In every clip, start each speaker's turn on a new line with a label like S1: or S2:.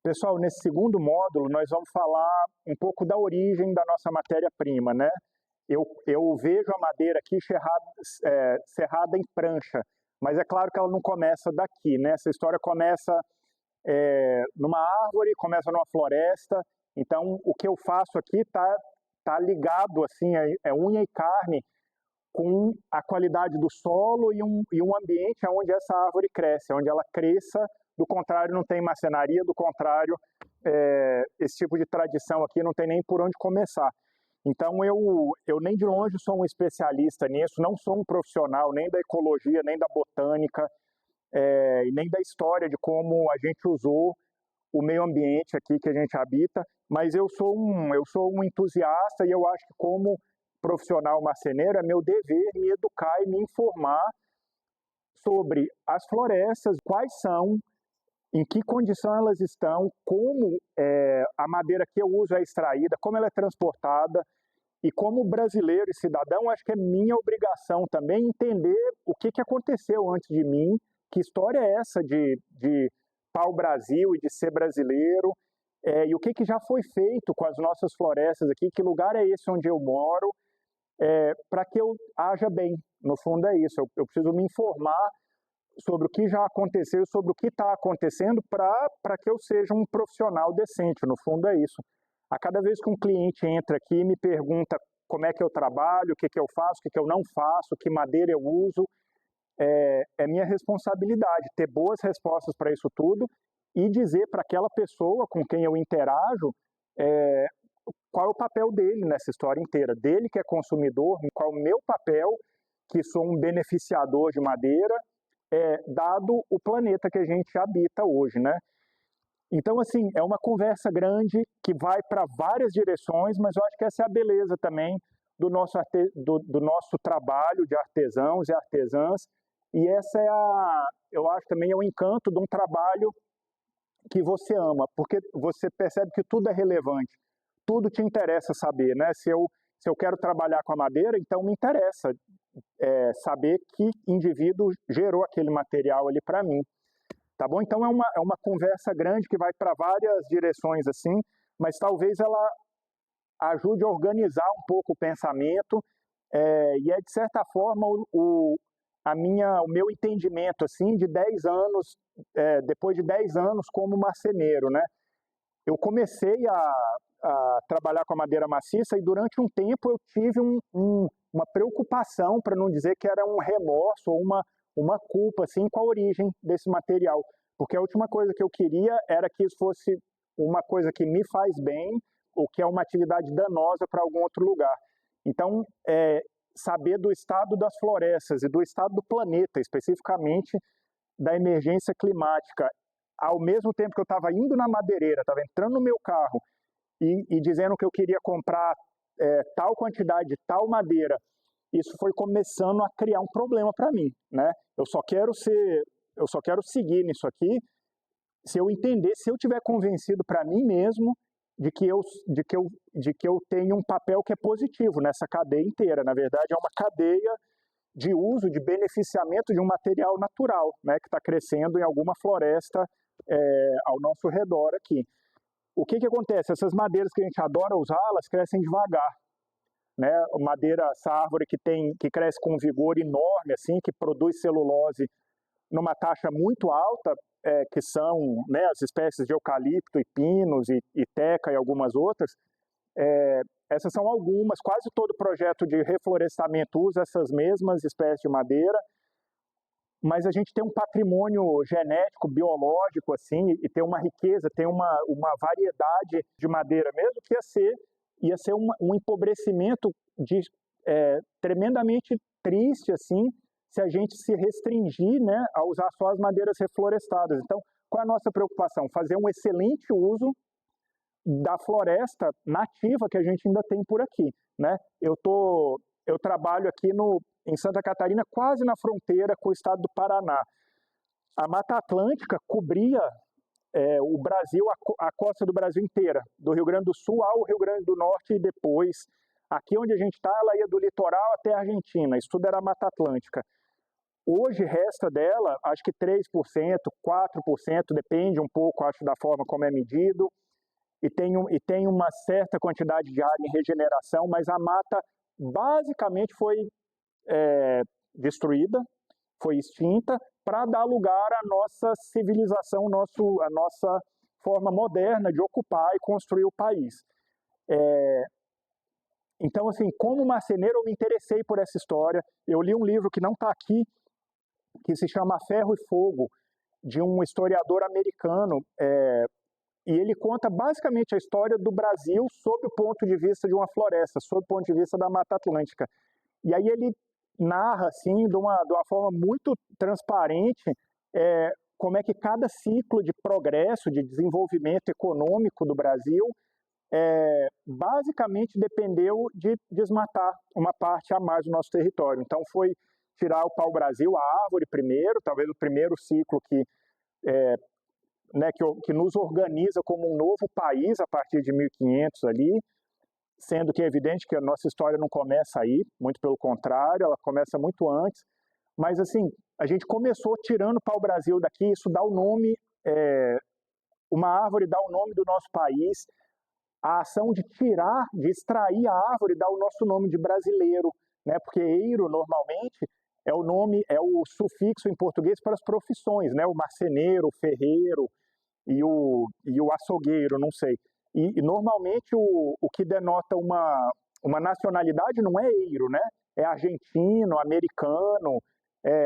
S1: Pessoal, nesse segundo módulo nós vamos falar um pouco da origem da nossa matéria-prima, né? Eu vejo a madeira aqui serrada em prancha, mas é claro que ela não começa daqui, né? Essa história começa numa árvore, começa numa floresta, então o que eu faço aqui tá ligado, assim, é unha e carne com a qualidade do solo e um ambiente onde essa árvore cresce, onde ela cresça. Do contrário, não tem marcenaria, do contrário, esse tipo de tradição aqui não tem nem por onde começar. Então, eu nem de longe sou um especialista nisso, não sou um profissional nem da ecologia, nem da botânica, e nem da história de como a gente usou o meio ambiente aqui que a gente habita, mas eu sou um entusiasta e eu acho que como profissional marceneiro é meu dever me educar e me informar sobre as florestas, quais são, em que condição elas estão, como a madeira que eu uso é extraída, como ela é transportada, e como brasileiro e cidadão, acho que é minha obrigação também entender o que aconteceu antes de mim, que história é essa de pau-brasil e de ser brasileiro, e o que já foi feito com as nossas florestas aqui, que lugar é esse onde eu moro, para que eu haja bem. No fundo é isso, eu preciso me informar sobre o que já aconteceu, sobre o que está acontecendo, para que eu seja um profissional decente. No fundo é isso. A cada vez que um cliente entra aqui e me pergunta como é que eu trabalho, o que eu faço, o que eu não faço, que madeira eu uso, é minha responsabilidade ter boas respostas para isso tudo e dizer para aquela pessoa com quem eu interajo qual é o papel dele nessa história inteira, dele que é consumidor, qual é o meu papel, que sou um beneficiador de madeira, dado o planeta que a gente habita hoje, né? Então, assim, é uma conversa grande que vai para várias direções, mas eu acho que essa é a beleza também do nosso trabalho de artesãos e artesãs, e eu acho também é o encanto de um trabalho que você ama, porque você percebe que tudo é relevante, tudo te interessa saber, né? Se eu quero trabalhar com a madeira, então me interessa saber que indivíduo gerou aquele material ali para mim. Tá bom? Então é uma conversa grande que vai para várias direções assim, mas talvez ela ajude a organizar um pouco o pensamento e de certa forma o meu entendimento assim de 10 anos, depois de 10 anos como marceneiro, né? Eu comecei a trabalhar com a madeira maciça e durante um tempo eu tive uma preocupação, para não dizer que era um remorso ou uma culpa assim, com a origem desse material, porque a última coisa que eu queria era que isso fosse uma coisa que me faz bem ou que é uma atividade danosa para algum outro lugar. Então, saber do estado das florestas e do estado do planeta, especificamente da emergência climática, ao mesmo tempo que eu estava indo na madeireira, estava entrando no meu carro e dizendo que eu queria comprar tal quantidade de tal madeira, isso foi começando a criar um problema para mim, né? Eu só quero seguir nisso aqui se eu entender, se eu tiver convencido para mim mesmo de que eu tenho um papel que é positivo nessa cadeia inteira. Na verdade, é uma cadeia de uso, de beneficiamento de um material natural, né, que está crescendo em alguma floresta ao nosso redor aqui. O que acontece? Essas madeiras que a gente adora usar, elas crescem devagar, né? Madeira, essa árvore que cresce com um vigor enorme, assim, que produz celulose numa taxa muito alta, que são, né, as espécies de eucalipto e pinos e teca e algumas outras. Essas são algumas, quase todo projeto de reflorestamento usa essas mesmas espécies de madeira, mas a gente tem um patrimônio genético, biológico, assim, e tem uma riqueza, tem uma variedade de madeira, mesmo que ia ser um empobrecimento tremendamente triste, assim, se a gente se restringir, né, a usar só as madeiras reflorestadas. Então, qual é a nossa preocupação? Fazer um excelente uso da floresta nativa que a gente ainda tem por aqui, né? Eu trabalho aqui em Santa Catarina, quase na fronteira com o estado do Paraná. A Mata Atlântica cobria o Brasil, a costa do Brasil inteira, do Rio Grande do Sul ao Rio Grande do Norte e depois, aqui onde a gente está, ela ia do litoral até a Argentina, isso tudo era Mata Atlântica. Hoje resta dela, acho que 3%, 4%, depende um pouco, acho, da forma como é medido, e tem uma certa quantidade de área em regeneração, mas a mata basicamente foi destruída, foi extinta, para dar lugar à nossa civilização, a nossa forma moderna de ocupar e construir o país. Então, assim, como marceneiro, eu me interessei por essa história. Eu li um livro que não está aqui, que se chama Ferro e Fogo, de um historiador americano, e ele conta basicamente a história do Brasil sob o ponto de vista de uma floresta, sob o ponto de vista da Mata Atlântica. E aí ele narra, assim, de uma forma muito transparente, como é que cada ciclo de progresso, de desenvolvimento econômico do Brasil, basicamente dependeu de desmatar uma parte a mais do nosso território. Então foi tirar o pau-brasil, a árvore primeiro, talvez o primeiro ciclo que nos organiza como um novo país a partir de 1500 ali, sendo que é evidente que a nossa história não começa aí, muito pelo contrário, ela começa muito antes, mas assim, a gente começou tirando o pau-brasil daqui, isso dá o nome, uma árvore dá o nome do nosso país, a ação de tirar, de extrair a árvore dá o nosso nome de brasileiro, né? Porque eiro normalmente é o nome, é o sufixo em português para as profissões, né? O marceneiro, o ferreiro e o açougueiro, não sei. E normalmente o que denota uma nacionalidade não é eiro, né? É argentino, americano,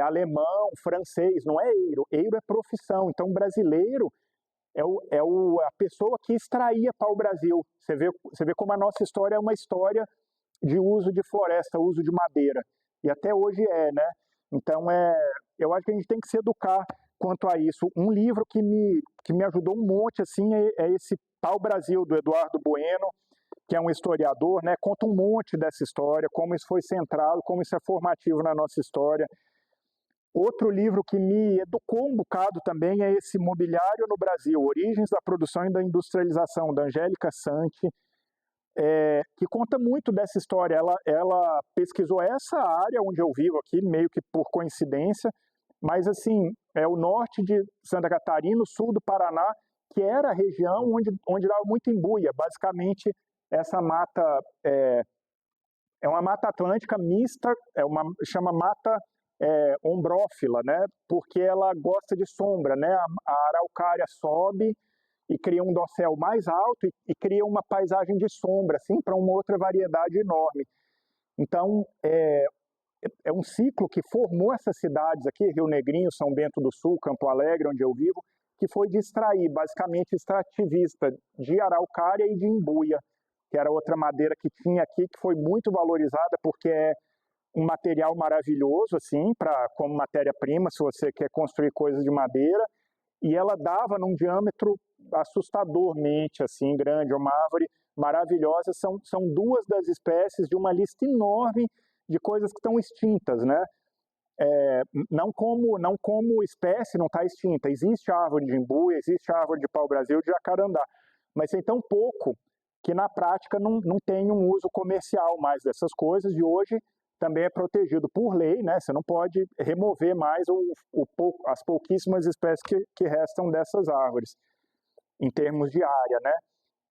S1: alemão, francês, não é eiro. Eiro é profissão. Então, brasileiro a pessoa que extraía pau-brasil. Você vê como a nossa história é uma história de uso de floresta, uso de madeira. E até hoje né? Então, eu acho que a gente tem que se educar quanto a isso. Um livro que me ajudou um monte assim, é esse Pau-Brasil, do Eduardo Bueno, que é um historiador, né? Conta um monte dessa história, como isso foi centrado, como isso é formativo na nossa história. Outro livro que me educou um bocado também é esse Mobiliário no Brasil, Origens da Produção e da Industrialização, da Angélica Santi, que conta muito dessa história. Ela pesquisou essa área onde eu vivo aqui, meio que por coincidência, mas assim, é o norte de Santa Catarina, o sul do Paraná, que era a região onde dava muito embuia. Basicamente, essa mata é uma mata atlântica mista, chama mata ombrófila, né? Porque ela gosta de sombra, né? A araucária sobe e cria um dossel mais alto e cria uma paisagem de sombra, assim, para uma outra variedade enorme. Então, é um ciclo que formou essas cidades aqui, Rio Negrinho, São Bento do Sul, Campo Alegre, onde eu vivo, que foi de extrair, basicamente extrativista, de araucária e de embuia, que era outra madeira que tinha aqui, que foi muito valorizada, porque é um material maravilhoso, assim, como matéria-prima, se você quer construir coisas de madeira, e ela dava num diâmetro assustadormente, assim, grande, uma árvore maravilhosa. São duas das espécies de uma lista enorme de coisas que estão extintas, né? Não como espécie não está extinta. Existe a árvore de embuia, existe a árvore de pau-brasil, de jacarandá, mas tem tão pouco que na prática não tem um uso comercial mais dessas coisas, e hoje também é protegido por lei, né? Você não pode remover mais as pouquíssimas espécies que restam dessas árvores, em termos de área, né?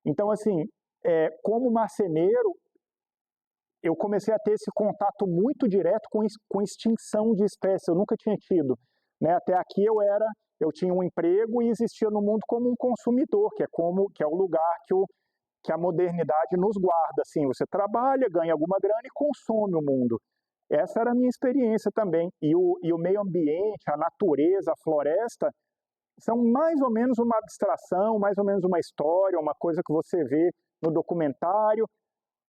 S1: Então, assim, como marceneiro, eu comecei a ter esse contato muito direto com extinção de espécies. Eu nunca tinha tido, né? Até aqui eu tinha um emprego e existia no mundo como um consumidor, que é o lugar que a modernidade nos guarda, assim, você trabalha, ganha alguma grana e consome o mundo. Essa era a minha experiência também. E o meio ambiente, a natureza, a floresta, são mais ou menos uma abstração, mais ou menos uma história, uma coisa que você vê no documentário,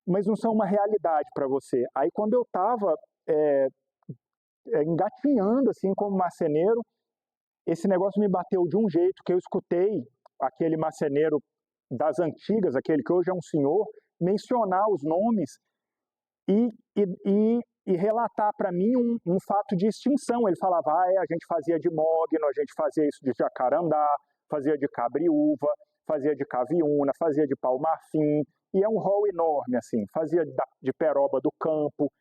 S1: mas não são uma realidade para você. Aí quando eu estava engatinhando, assim, como marceneiro, esse negócio me bateu de um jeito que eu escutei aquele marceneiro das antigas, aquele que hoje é um senhor, mencionar os nomes e relatar para mim um fato de extinção. Ele falava, a gente fazia de mogno, a gente fazia isso de jacarandá, fazia de cabriúva, fazia de caviúna, fazia de pau-marfim, e é um rol enorme, assim, fazia de peroba do campo.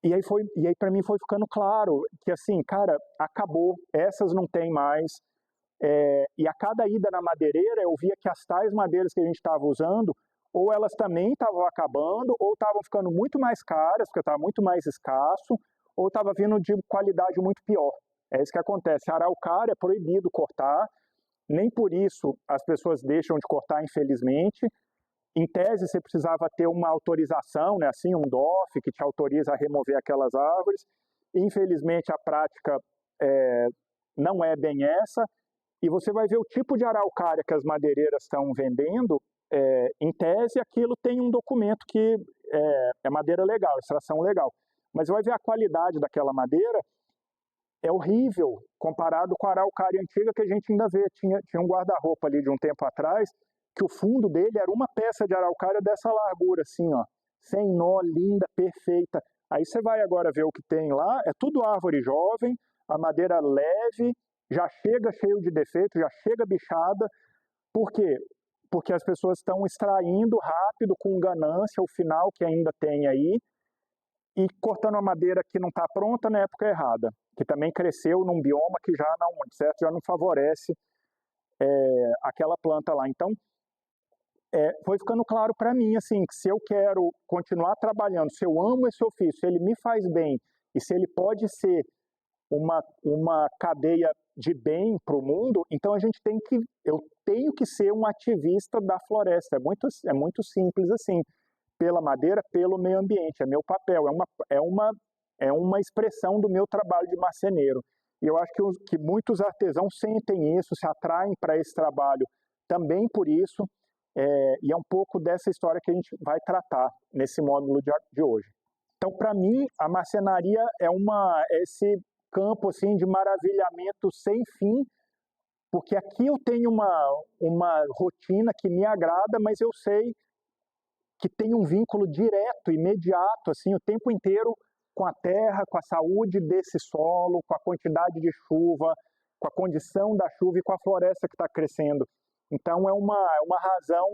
S1: E aí para mim foi ficando claro que, assim, cara, acabou, essas não tem mais. E a cada ida na madeireira eu via que as tais madeiras que a gente estava usando, ou elas também estavam acabando, ou estavam ficando muito mais caras, porque estava muito mais escasso, ou estava vindo de qualidade muito pior. É isso que acontece. A araucária é proibido cortar, nem por isso as pessoas deixam de cortar, infelizmente. Em tese, você precisava ter uma autorização, né, assim, um DOF, que te autoriza a remover aquelas árvores. Infelizmente, a prática não é bem essa. E você vai ver o tipo de araucária que as madeireiras estão vendendo, em tese, aquilo tem um documento que é madeira legal, extração legal. Mas você vai ver a qualidade daquela madeira, é horrível comparado com a araucária antiga que a gente ainda vê. Tinha um guarda-roupa ali de um tempo atrás, que o fundo dele era uma peça de araucária dessa largura, assim, ó, sem nó, linda, perfeita. Aí você vai agora ver o que tem lá, é tudo árvore jovem, a madeira leve, já chega cheio de defeito, já chega bichada. Por quê? Porque as pessoas estão extraindo rápido, com ganância, o final que ainda tem aí, e cortando a madeira que não está pronta na época errada, que também cresceu num bioma que já não, certo? Já não favorece aquela planta lá. Então, foi ficando claro para mim, assim, que se eu quero continuar trabalhando, se eu amo esse ofício, se ele me faz bem, e se ele pode ser uma cadeia de bem para o mundo, então eu tenho que ser um ativista da floresta. É muito simples assim, pela madeira, pelo meio ambiente, é meu papel, é uma expressão do meu trabalho de marceneiro. E eu acho que muitos artesãos sentem isso, se atraem para esse trabalho também por isso, e é um pouco dessa história que a gente vai tratar nesse módulo de hoje. Então, para mim, a marcenaria é esse campo assim, de maravilhamento sem fim, porque aqui eu tenho uma rotina que me agrada, mas eu sei que tem um vínculo direto, imediato, assim, o tempo inteiro com a terra, com a saúde desse solo, com a quantidade de chuva, com a condição da chuva e com a floresta que está crescendo. Então é uma razão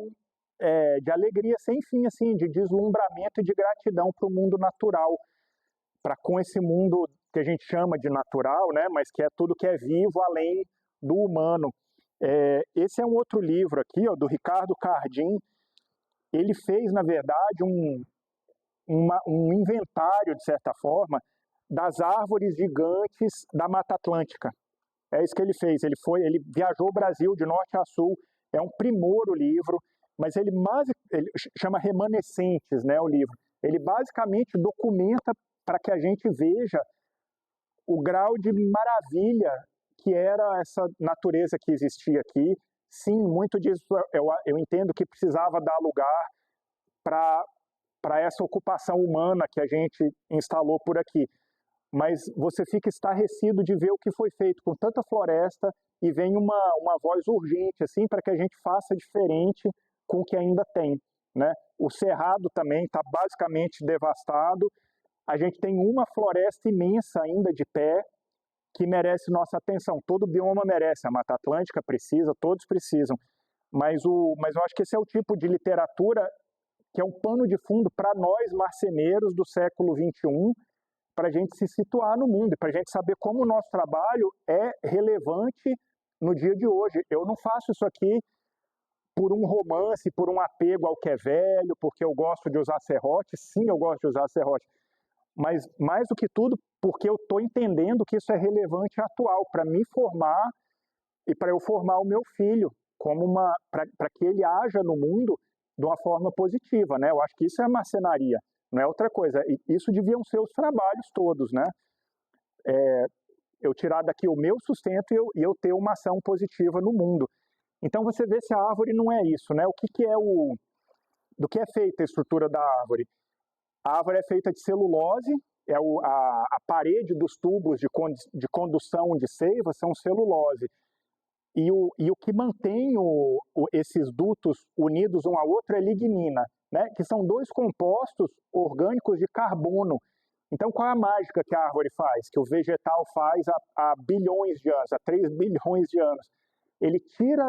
S1: de alegria sem fim, assim, de deslumbramento e de gratidão para o mundo natural, para com esse mundo que a gente chama de natural, né, mas que é tudo que é vivo além do humano. Esse é um outro livro aqui, ó, do Ricardo Cardim. Ele fez, na verdade, um inventário, de certa forma, das árvores gigantes da Mata Atlântica. É isso que ele fez. Ele viajou o Brasil de norte a sul. É um primor o livro, mas ele chama Remanescentes, né, o livro. Ele basicamente documenta para que a gente veja o grau de maravilha que era essa natureza que existia aqui. Sim, muito disso eu entendo que precisava dar lugar para essa ocupação humana que a gente instalou por aqui. Mas você fica estarrecido de ver o que foi feito com tanta floresta e vem uma voz urgente assim para que a gente faça diferente com o que ainda tem, né? O Cerrado também está basicamente devastado. A gente tem uma floresta imensa ainda de pé que merece nossa atenção. Todo bioma merece, a Mata Atlântica precisa, todos precisam. Mas eu acho que esse é o tipo de literatura que é um pano de fundo para nós marceneiros do século XXI, para a gente se situar no mundo, para a gente saber como o nosso trabalho é relevante no dia de hoje. Eu não faço isso aqui por um romance, por um apego ao que é velho, porque eu gosto de usar serrote. Sim, eu gosto de usar serrote, mas mais do que tudo porque eu estou entendendo que isso é relevante e atual para me formar e para eu formar o meu filho para que ele haja no mundo de uma forma positiva, né? Eu acho que isso é marcenaria, não é outra coisa. E isso deviam ser os trabalhos todos, né? Eu tirar daqui o meu sustento e eu ter uma ação positiva no mundo. Então você vê se a árvore não é isso, né? Do que é feita a estrutura da árvore? A árvore é feita de celulose, a parede dos tubos de condução de seiva são celulose. E o que mantém esses dutos unidos um ao outro é lignina, né? Que são dois compostos orgânicos de carbono. Então, qual é a mágica que a árvore faz, que o vegetal faz há bilhões de anos, há 3 bilhões de anos? ele tira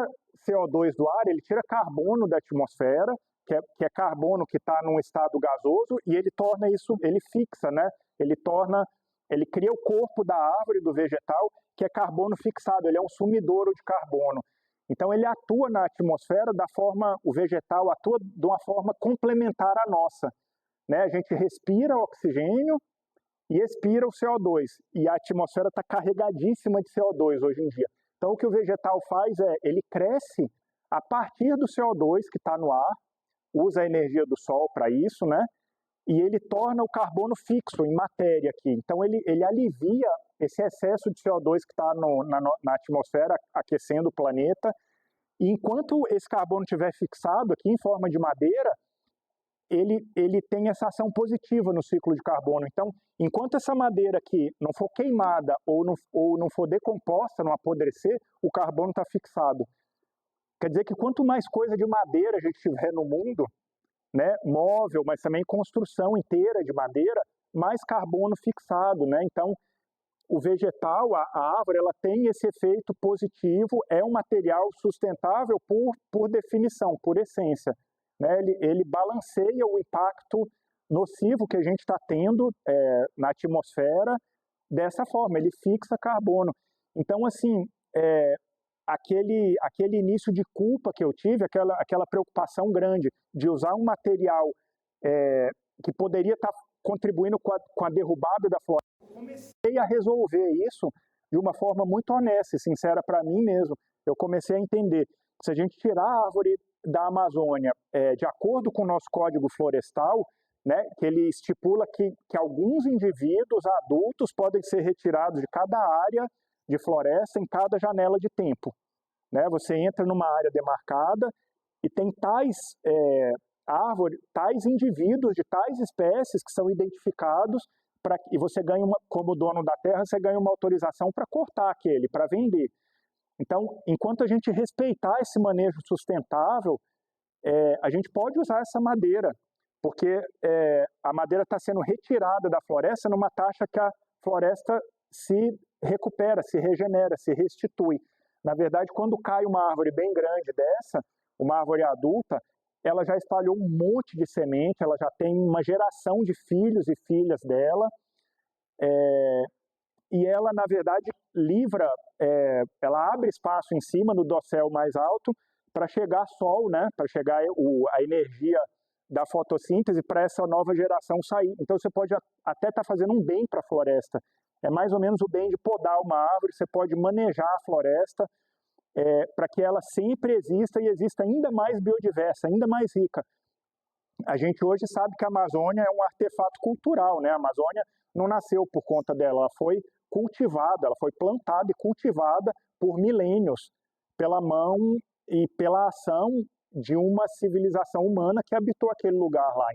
S1: CO2 do ar, ele tira carbono da atmosfera, que é carbono que está num estado gasoso, e ele torna isso, ele fixa, né? Ele cria o corpo da árvore, do vegetal, que é carbono fixado, ele é um sumidouro de carbono. Então ele atua na atmosfera o vegetal atua de uma forma complementar à nossa, né? A gente respira oxigênio e expira o CO2, e a atmosfera está carregadíssima de CO2 hoje em dia. Então o que o vegetal faz ele cresce a partir do CO2 que está no ar, usa a energia do sol para isso, né? E ele torna o carbono fixo em matéria aqui. Então ele alivia esse excesso de CO2 que está na atmosfera, aquecendo o planeta. E enquanto esse carbono estiver fixado aqui em forma de madeira, ele tem essa ação positiva no ciclo de carbono. Então, enquanto essa madeira aqui não for queimada ou não for decomposta, não apodrecer, o carbono está fixado. Quer dizer que quanto mais coisa de madeira a gente tiver no mundo, né, móvel, mas também construção inteira de madeira, mais carbono fixado, né? Então, o vegetal, a árvore, ela tem esse efeito positivo, é um material sustentável por definição, por essência, né? Ele balanceia o impacto nocivo que a gente está tendo na atmosfera dessa forma, ele fixa carbono. Então, assim, aquele início de culpa que eu tive, aquela preocupação grande de usar um material que poderia estar contribuindo com a derrubada da floresta, eu comecei a resolver isso de uma forma muito honesta e sincera para mim mesmo. Eu comecei a entender que se a gente tirar a árvore da Amazônia de acordo com o nosso Código Florestal, né, que ele estipula que alguns indivíduos adultos podem ser retirados de cada área de floresta em cada janela de tempo, né? Você entra numa área demarcada e tem tais árvores, tais indivíduos de tais espécies que são identificados e você ganha, como dono da terra, você ganha uma autorização para cortar aquele, para vender. Então, enquanto a gente respeitar esse manejo sustentável, a gente pode usar essa madeira, porque a madeira está sendo retirada da floresta numa taxa que a floresta se recupera, se regenera, se restitui. Na verdade, quando cai uma árvore bem grande dessa, uma árvore adulta, ela já espalhou um monte de semente, ela já tem uma geração de filhos e filhas dela, e ela, na verdade, ela abre espaço em cima no dossel mais alto para chegar sol, né? Para chegar a energia da fotossíntese para essa nova geração sair. Então você pode até estar fazendo um bem para a floresta. É mais ou menos o bem de podar uma árvore, você pode manejar a floresta para que ela sempre exista e exista ainda mais biodiversa, ainda mais rica. A gente hoje sabe que a Amazônia é um artefato cultural, né? A Amazônia não nasceu por conta dela, ela foi cultivada, ela foi plantada e cultivada por milênios pela mão e pela ação de uma civilização humana que habitou aquele lugar lá.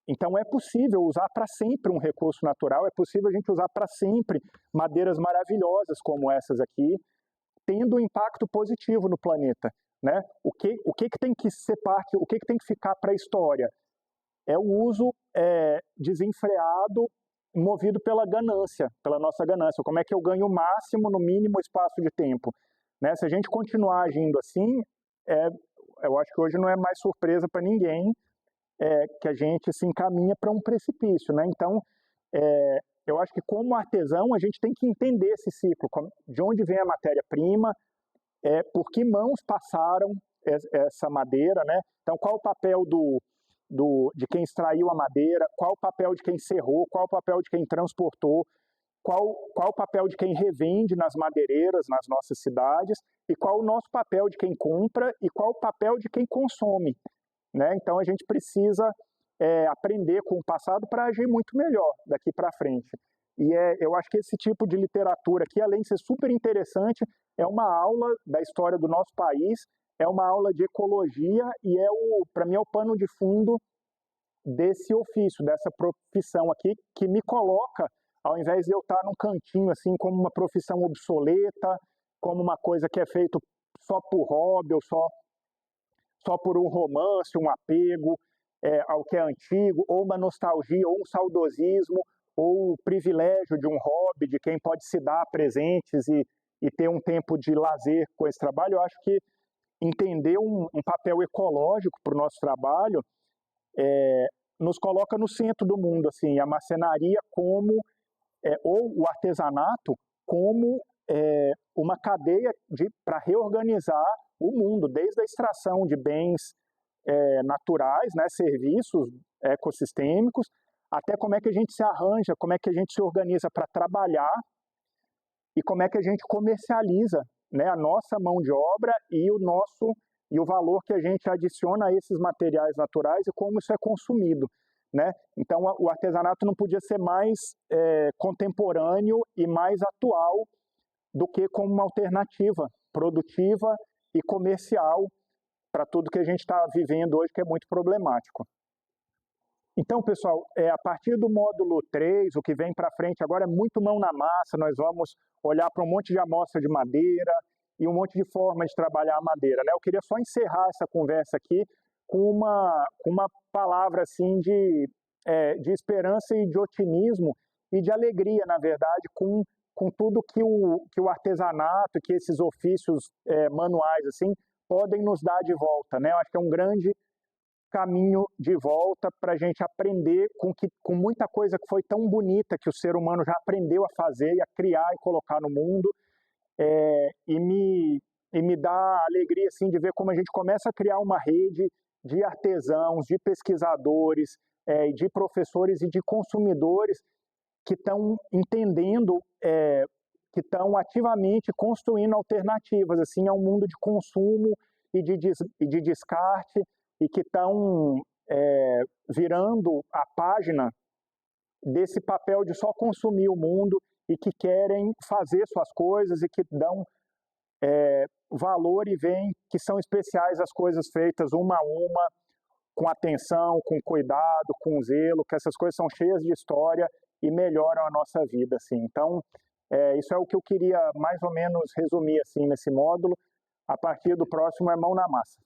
S1: Então é possível usar para sempre um recurso natural, é possível a gente usar para sempre madeiras maravilhosas como essas aqui, tendo um impacto positivo no planeta, né? O que tem que ser parte, o que tem que ficar para a história? É o uso desenfreado, movido pela ganância, pela nossa ganância. Como é que eu ganho o máximo no mínimo espaço de tempo? Né? Se a gente continuar agindo assim, eu acho que hoje não é mais surpresa para ninguém que a gente se encaminha para um precipício, né? Então, eu acho que como artesão a gente tem que entender esse ciclo, de onde vem a matéria-prima, por que mãos passaram essa madeira, né? Então, qual o papel de quem extraiu a madeira, qual o papel de quem serrou, qual o papel de quem transportou, qual o papel de quem revende nas madeireiras, nas nossas cidades, e qual o nosso papel de quem compra e qual o papel de quem consome, né? Então a gente precisa aprender com o passado para agir muito melhor daqui para frente. E eu acho que esse tipo de literatura aqui, além de ser super interessante, é uma aula da história do nosso país, é uma aula de ecologia e para mim é o pano de fundo desse ofício, dessa profissão aqui, que me coloca, ao invés de eu estar num cantinho assim como uma profissão obsoleta, como uma coisa que é feita só por hobby ou só por um romance, um apego ao que é antigo, ou uma nostalgia, ou um saudosismo, ou o privilégio de um hobby, de quem pode se dar presentes e ter um tempo de lazer com esse trabalho, eu acho que entender um papel ecológico para o nosso trabalho nos coloca no centro do mundo, assim, a marcenaria como, ou o artesanato como uma cadeia para reorganizar o mundo, desde a extração de bens naturais, né, serviços ecossistêmicos, até como é que a gente se arranja, como é que a gente se organiza para trabalhar e como é que a gente comercializa, né, a nossa mão de obra e o valor que a gente adiciona a esses materiais naturais e como isso é consumido, né? Então o artesanato não podia ser mais contemporâneo e mais atual do que como uma alternativa produtiva e comercial para tudo que a gente está vivendo hoje, que é muito problemático. Então, pessoal, a partir do módulo 3, o que vem para frente agora é muito mão na massa, nós vamos olhar para um monte de amostra de madeira e um monte de formas de trabalhar a madeira, né? Eu queria só encerrar essa conversa aqui com uma palavra assim de esperança e de otimismo e de alegria, na verdade, com tudo que o artesanato, que esses ofícios manuais assim, podem nos dar de volta, né? Eu acho que é um grande caminho de volta para a gente aprender com muita coisa que foi tão bonita que o ser humano já aprendeu a fazer e a criar e colocar no mundo, e me dá alegria assim, de ver como a gente começa a criar uma rede de artesãos, de pesquisadores, de professores e de consumidores que estão entendendo, que estão ativamente construindo alternativas assim, a um mundo de consumo e de descarte, e que estão virando a página desse papel de só consumir o mundo e que querem fazer suas coisas e que dão valor e veem que são especiais as coisas feitas uma a uma, com atenção, com cuidado, com zelo, que essas coisas são cheias de história e melhoram a nossa vida, assim. Então, isso é o que eu queria mais ou menos resumir assim nesse módulo. A partir do próximo é mão na massa.